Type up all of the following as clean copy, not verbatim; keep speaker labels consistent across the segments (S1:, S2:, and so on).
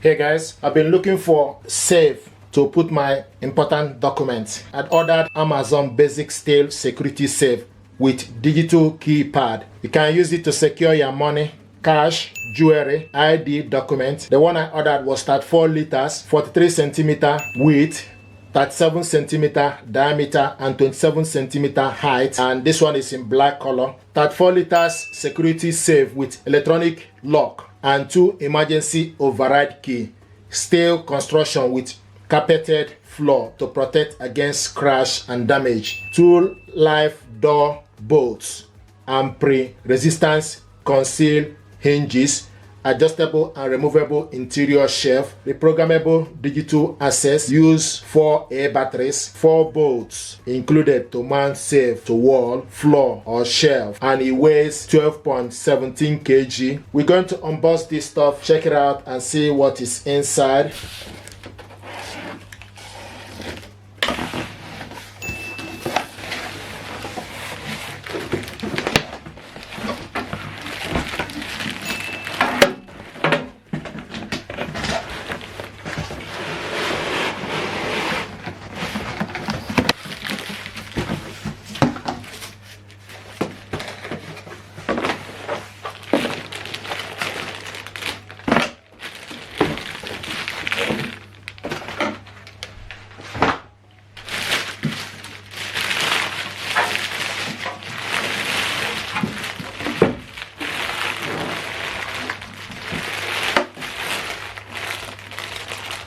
S1: Hey guys, I've been looking for safe to put my important documents. I'd ordered Amazon basic steel security safe with digital keypad. You can use it to secure your money, cash, jewelry, ID documents. The one I ordered was 34 liters, 43 centimeter width, 37 centimeter diameter and 27 centimeter height, and this one is in black color. 34 liters security safe with electronic lock and 2 emergency override key. Steel construction with carpeted floor to protect against crash and damage. 2 live door bolts and pry-resistant conceal hinges. Adjustable and removable interior shelf, reprogrammable digital access, use 4A batteries, 4 bolts included to mount safe to wall, floor or shelf, and it weighs 12.17 kg. We're going to unbox this stuff, check it out and see what is inside.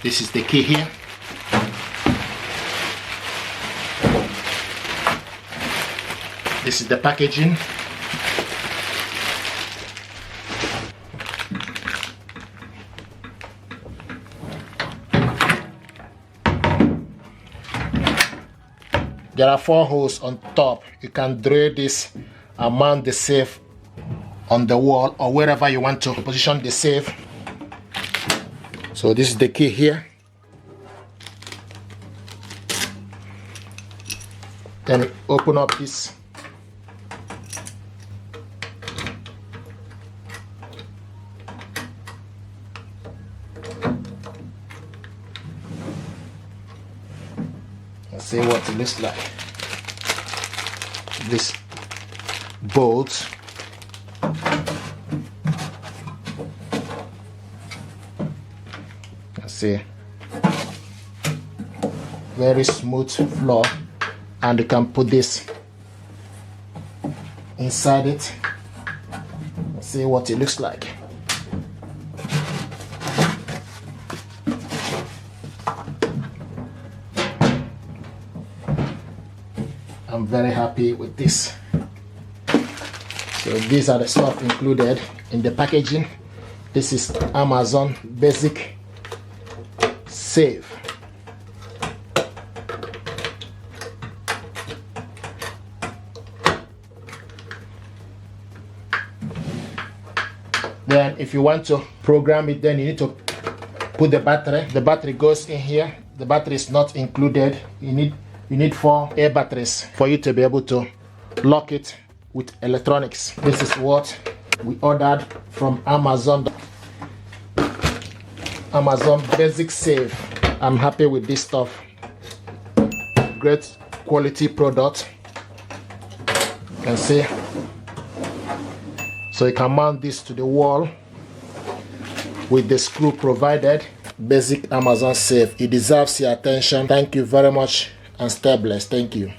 S1: This is the key here. This is the packaging. There are 4 holes on top. You can drill this and mount the safe on the wall or wherever you want to position the safe. So this is the key here. Then open up this. Let's see what it looks like. This bolt. See, very smooth floor, and you can put this inside it. Let's see what it looks like. I'm very happy with this. So these are the stuff included in the packaging. This is Amazon basic safe. Then if you want to program it, then you need to put the battery. The battery goes in here. The battery is not included. You need 4 air batteries for you to be able to lock it with electronics. This is what we ordered from Amazon basic safe. I'm happy with this stuff. Great quality product. You can see. So you can mount this to the wall with the screw provided. Basic Amazon safe. It deserves your attention. Thank you very much and stay blessed. Thank you.